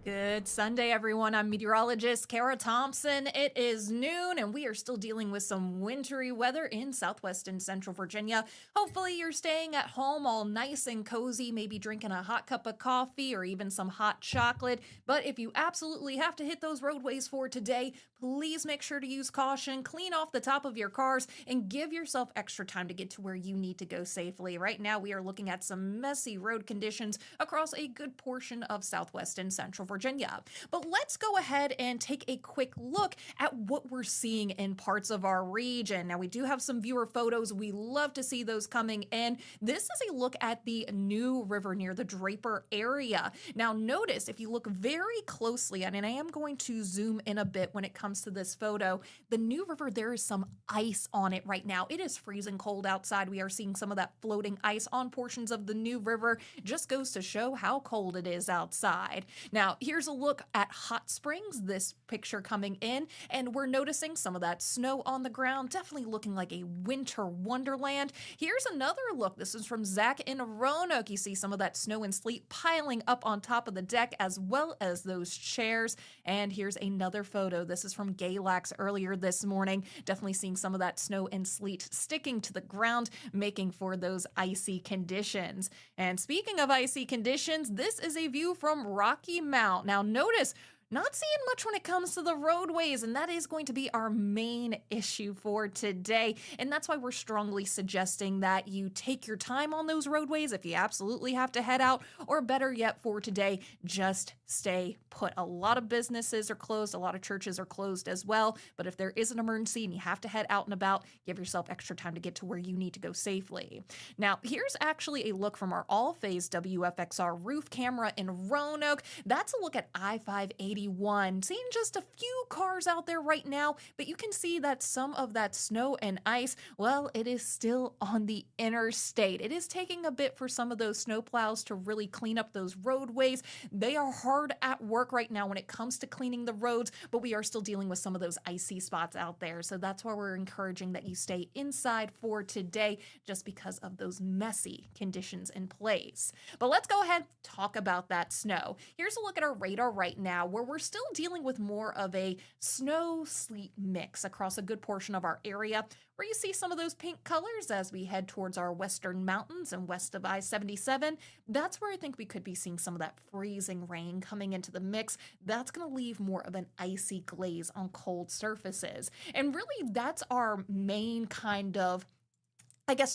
Good Sunday, everyone. I'm meteorologist Kara Thompson. It is noon, and we are still dealing with some wintry weather in southwest and central Virginia. Hopefully, you're staying at home all nice and cozy, maybe drinking a hot cup of coffee or even some hot chocolate. But if you absolutely have to hit those roadways for today, please make sure to use caution, clean off the top of your cars, and give yourself extra time to get to where you need to go safely. Right now, we are looking at some messy road conditions across a good portion of southwest and central Virginia. But let's go ahead and take a quick look at what we're seeing in parts of our region. Now, we do have some viewer photos. We love to see those coming in. This is a look at the New River near the Draper area. Now, notice if you look very closely, and I am going to zoom in a bit when it comes to this photo, the New River, there is some ice on it right now. It is freezing cold outside. We are seeing some of that floating ice on portions of the New River. Just goes to show how cold it is outside. Now, here's a look at Hot Springs, this picture coming in, and we're noticing some of that snow on the ground, definitely looking like a winter wonderland. Here's another look. This is from Zach in Roanoke. You see some of that snow and sleet piling up on top of the deck as well as those chairs. And here's another photo. This is from Galax earlier this morning. Definitely seeing some of that snow and sleet sticking to the ground, making for those icy conditions. And speaking of icy conditions, this is a view from Rocky Mount. Now notice, not seeing much when it comes to the roadways, and that is going to be our main issue for today. And that's why we're strongly suggesting that you take your time on those roadways if you absolutely have to head out, or better yet for today, just stay put. A lot of businesses are closed, a lot of churches are closed as well, but if there is an emergency and you have to head out and about, give yourself extra time to get to where you need to go safely. Now, here's actually a look from our all-phase WFXR roof camera in Roanoke. That's a look at I-581. Seeing just a few cars out there right now, but you can see that some of that snow and ice, well, it is still on the interstate. It is taking a bit for some of those snow plows to really clean up those roadways. They are hard at work right now when it comes to cleaning the roads, but we are still dealing with some of those icy spots out there. So that's why we're encouraging that you stay inside for today, just because of those messy conditions in place. But let's go ahead and talk about that snow. Here's a look at our radar right now, where we're still dealing with more of a snow-sleet mix across a good portion of our area, where you see some of those pink colors as we head towards our western mountains and west of I-77. That's where I think we could be seeing some of that freezing rain coming into the mix. That's going to leave more of an icy glaze on cold surfaces. And really, that's our main kind of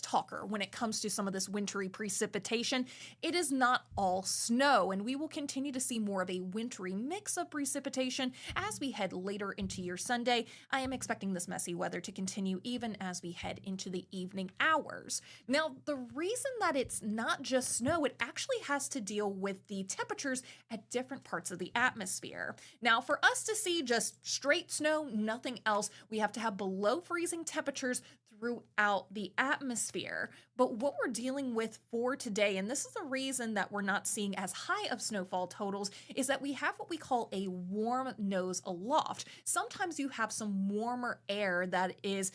talker when it comes to some of this wintry precipitation. It is not all snow, and we will continue to see more of a wintry mix of precipitation as we head later into your Sunday. I am expecting this messy weather to continue even as we head into the evening hours. Now, the reason that it's not just snow, it actually has to deal with the temperatures at different parts of the atmosphere. Now, for us to see just straight snow, nothing else, we have to have below freezing temperatures throughout the atmosphere. But what we're dealing with for today, and this is the reason that we're not seeing as high of snowfall totals, is that we have what we call a warm nose aloft. Sometimes you have some warmer air that is,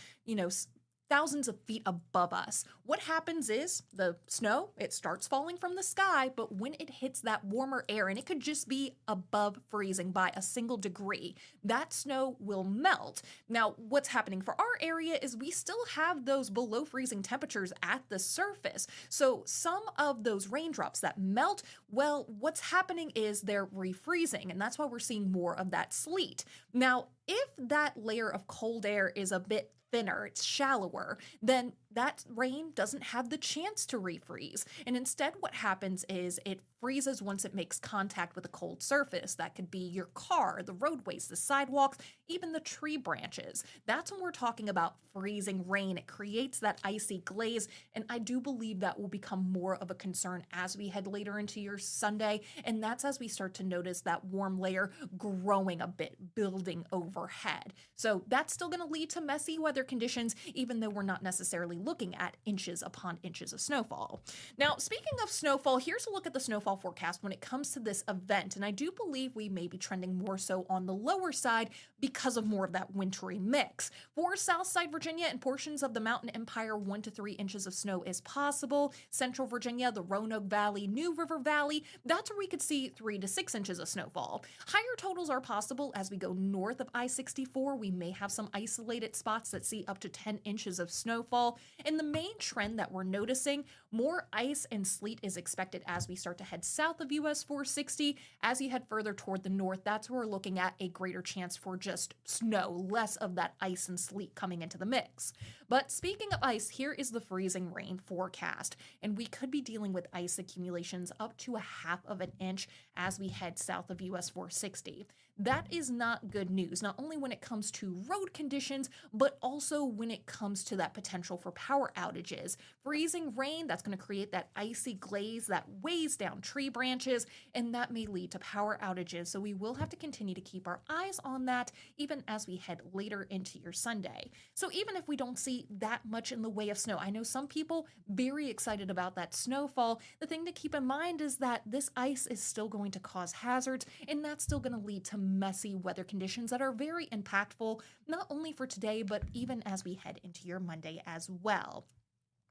thousands of feet above us. What happens is the snow, it starts falling from the sky, but when it hits that warmer air, and it could just be above freezing by a single degree, that snow will melt. Now, what's happening for our area is we still have those below freezing temperatures at the surface. So some of those raindrops that melt, well, what's happening is they're refreezing, and that's why we're seeing more of that sleet. Now, if that layer of cold air is a bit thinner, it's shallower, then that rain doesn't have the chance to refreeze. And instead what happens is it freezes once it makes contact with a cold surface. That could be your car, the roadways, the sidewalks, even the tree branches. That's when we're talking about freezing rain. It creates that icy glaze, and I do believe that will become more of a concern as we head later into your Sunday, and that's as we start to notice that warm layer growing a bit, building overhead. So that's still going to lead to messy weather conditions, even though we're not necessarily looking at inches upon inches of snowfall. Now, speaking of snowfall, here's a look at the snowfall snowfall forecast when it comes to this event, and I do believe we may be trending more so on the lower side because of more of that wintry mix. For Southside Virginia and portions of the Mountain Empire, 1 to 3 inches of snow is possible. Central Virginia, the Roanoke Valley, New River Valley, that's where we could see 3 to 6 inches of snowfall. Higher totals are possible as we go north of I-64. We may have some isolated spots that see up to 10 inches of snowfall. And the main trend that we're noticing, more ice and sleet is expected as we start to head south of US 460. As you head further toward the north, that's where we're looking at a greater chance for just snow, less of that ice and sleet coming into the mix. But speaking of ice, here is the freezing rain forecast, and we could be dealing with ice accumulations up to 1/2 of an inch as we head south of US 460. That is not good news, not only when it comes to road conditions, but also when it comes to that potential for power outages. Freezing rain, that's going to create that icy glaze that weighs down tree branches, and that may lead to power outages. So we will have to continue to keep our eyes on that even as we head later into your Sunday. So even if we don't see that much in the way of snow, I know some people very excited about that snowfall. The thing to keep in mind is that this ice is still going to cause hazards, and that's still going to lead to messy weather conditions that are very impactful, not only for today, but even as we head into your Monday as well.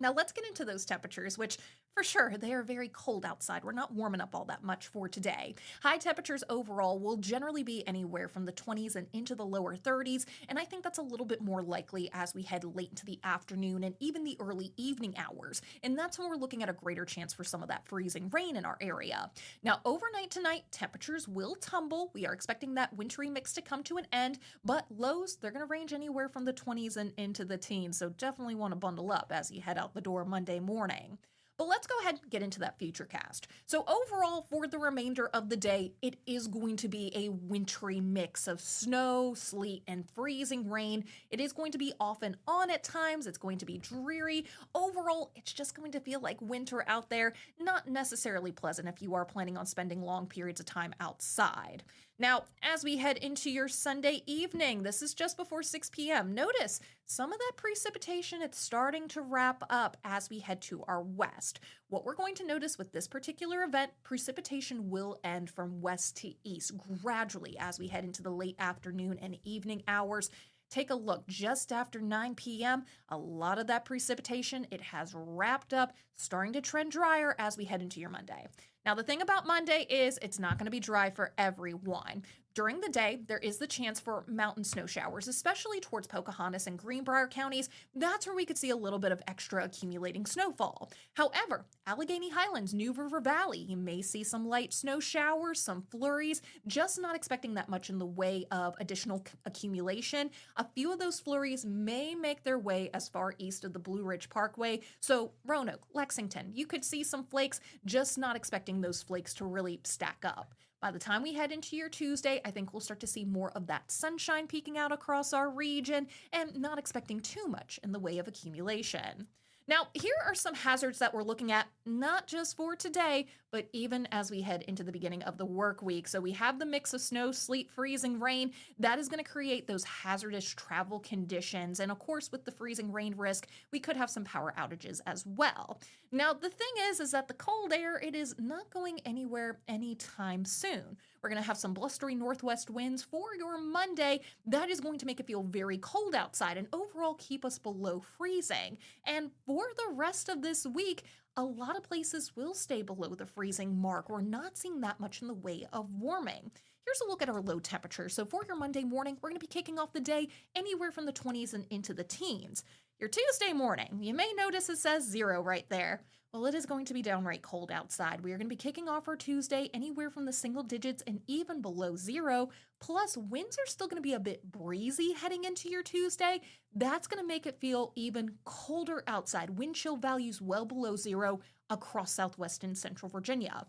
Now let's get into those temperatures, which for sure, they are very cold outside. We're not warming up all that much for today. High temperatures overall will generally be anywhere from the 20s and into the lower 30s, and I think that's a little bit more likely as we head late into the afternoon and even the early evening hours, and that's when we're looking at a greater chance for some of that freezing rain in our area. Now, overnight tonight, temperatures will tumble. We are expecting that wintry mix to come to an end, but lows, they're going to range anywhere from the 20s and into the teens, so definitely want to bundle up as you head out the door Monday morning. But let's go ahead and get into that futurecast. So overall, for the remainder of the day, it is going to be a wintry mix of snow, sleet, and freezing rain. It is going to be off and on at times. It's going to be dreary. Overall, it's just going to feel like winter out there. Not necessarily pleasant if you are planning on spending long periods of time outside. Now, as we head into your Sunday evening, this is just before 6 p.m. Notice some of that precipitation, it's starting to wrap up as we head to our west. What we're going to notice with this particular event, precipitation will end from west to east gradually as we head into the late afternoon and evening hours. Take a look just after 9 p.m. A lot of that precipitation, it has wrapped up, starting to trend drier as we head into your Monday. Now, the thing about Monday is it's not going to be dry for everyone. During the day, there is the chance for mountain snow showers, especially towards Pocahontas and Greenbrier counties. That's where we could see a little bit of extra accumulating snowfall. However, Allegheny Highlands, New River Valley, you may see some light snow showers, some flurries, just not expecting that much in the way of additional accumulation. A few of those flurries may make their way as far east of the Blue Ridge Parkway. So Roanoke, Lexington, you could see some flakes, just not expecting those flakes to really stack up. By the time we head into your Tuesday, I think we'll start to see more of that sunshine peeking out across our region and not expecting too much in the way of accumulation. Now, here are some hazards that we're looking at, not just for today, but even as we head into the beginning of the work week. So we have the mix of snow, sleet, freezing rain. That is going to create those hazardous travel conditions. And of course, with the freezing rain risk, we could have some power outages as well. Now, the thing is that the cold air, it is not going anywhere anytime soon. We're going to have some blustery northwest winds for your Monday. That is going to make it feel very cold outside and overall keep us below freezing. And for the rest of this week, a lot of places will stay below the freezing mark. We're not seeing that much in the way of warming. Here's a look at our low temperature. So for your Monday morning, we're going to be kicking off the day anywhere from the 20s and into the teens. Your Tuesday morning, you may notice it says 0 right there. Well, it is going to be downright cold outside. We are going to be kicking off our Tuesday anywhere from the single digits and even below 0. Plus, winds are still going to be a bit breezy heading into your Tuesday. That's going to make it feel even colder outside. Wind chill values well below 0 across southwest and central Virginia.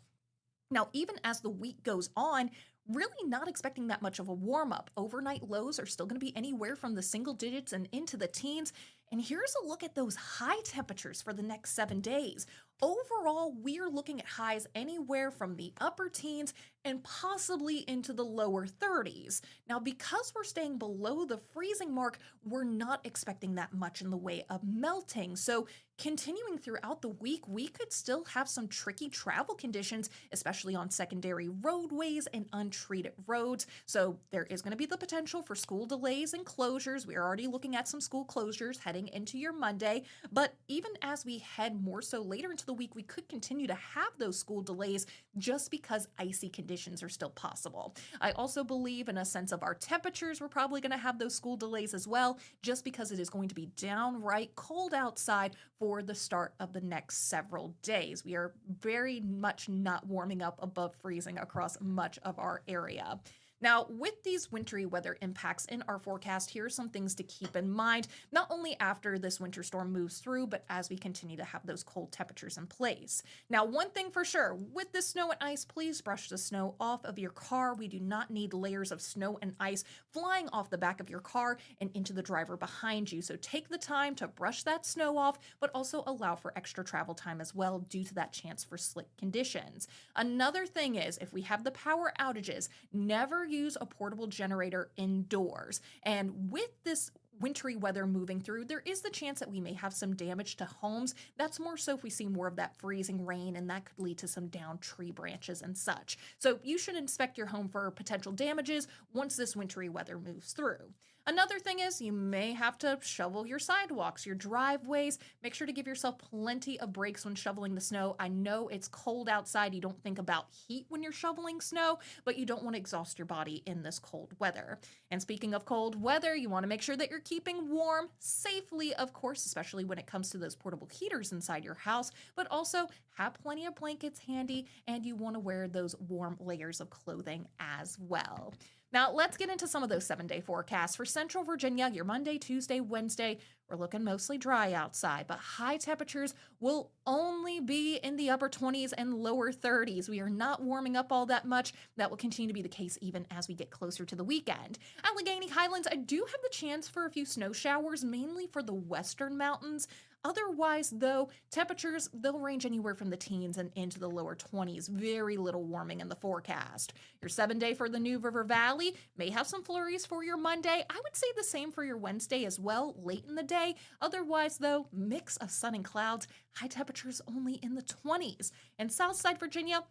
Now, even as the week goes on, really not expecting that much of a warm-up. Overnight lows are still going to be anywhere from the single digits and into the teens. And here's a look at those high temperatures for the next 7 days. Overall, we're looking at highs anywhere from the upper teens and possibly into the lower 30s. Now, because we're staying below the freezing mark, we're not expecting that much in the way of melting. So, continuing throughout the week, we could still have some tricky travel conditions, especially on secondary roadways and untreated roads. So, there is going to be the potential for school delays and closures. We are already looking at some school closures heading into your Monday. But even as we head more so later into the week, we could continue to have those school delays just because icy conditions are still possible. I also believe, in a sense of our temperatures, we're probably going to have those school delays as well, just because it is going to be downright cold outside for the start of the next several days. We are very much not warming up above freezing across much of our area. Now, with these wintry weather impacts in our forecast, here are some things to keep in mind, not only after this winter storm moves through, but as we continue to have those cold temperatures in place. Now, one thing for sure, with the snow and ice, please brush the snow off of your car. We do not need layers of snow and ice flying off the back of your car and into the driver behind you. So take the time to brush that snow off, but also allow for extra travel time as well due to that chance for slick conditions. Another thing is, if we have the power outages, never use a portable generator indoors. And with this wintry weather moving through, there is the chance that we may have some damage to homes. That's more so if we see more of that freezing rain, and that could lead to some downed tree branches and such. So you should inspect your home for potential damages once this wintry weather moves through. Another thing is, you may have to shovel your sidewalks, your driveways. Make sure to give yourself plenty of breaks when shoveling the snow. I know it's cold outside. You don't think about heat when you're shoveling snow, but you don't want to exhaust your body in this cold weather. And speaking of cold weather, you want to make sure that you're keeping warm safely, of course, especially when it comes to those portable heaters inside your house, but also have plenty of blankets handy, and you want to wear those warm layers of clothing as well. Now, let's get into some of those 7-day forecasts. For Central Virginia, your Monday, Tuesday, Wednesday, we're looking mostly dry outside, but high temperatures will only be in the upper 20s and lower 30s. We are not warming up all that much. That will continue to be the case even as we get closer to the weekend. Allegheny Highlands, I do have the chance for a few snow showers, mainly for the western mountains. Otherwise, though, temperatures, they'll range anywhere from the teens and into the lower 20s. Very little warming in the forecast. Your 7-day for the New River Valley may have some flurries for your Monday. I would say the same for your Wednesday as well, late in the day. Otherwise, though, mix of sun and clouds, high temperatures only in the 20s. And Southside Virginia,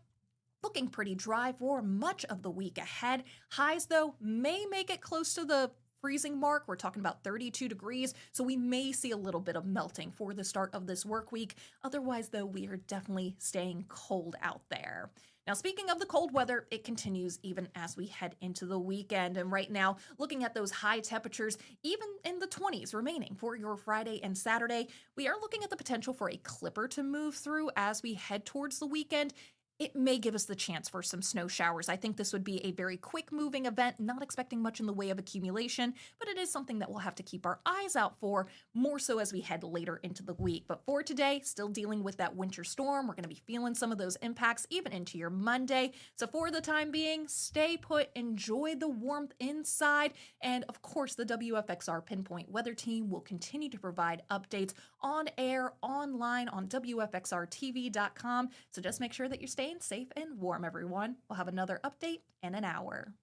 looking pretty dry for much of the week ahead. Highs, though, may make it close to the freezing mark. We're talking about 32 degrees, so we may see a little bit of melting for the start of this work week. Otherwise, though, we are definitely staying cold out there. Now, speaking of the cold weather, it continues even as we head into the weekend. And right now, looking at those high temperatures, even in the 20s remaining for your Friday and Saturday, we are looking at the potential for a clipper to move through as we head towards the weekend. It may give us the chance for some snow showers. I think this would be a very quick moving event, not expecting much in the way of accumulation, but it is something that we'll have to keep our eyes out for, more so as we head later into the week. But for today, still dealing with that winter storm. We're going to be feeling some of those impacts even into your Monday. So for the time being, stay put, enjoy the warmth inside, and of course, the WFXR Pinpoint weather team will continue to provide updates on air, online, on WFXRTV.com. So just make sure that you're staying safe and warm, everyone. We'll have another update in an hour.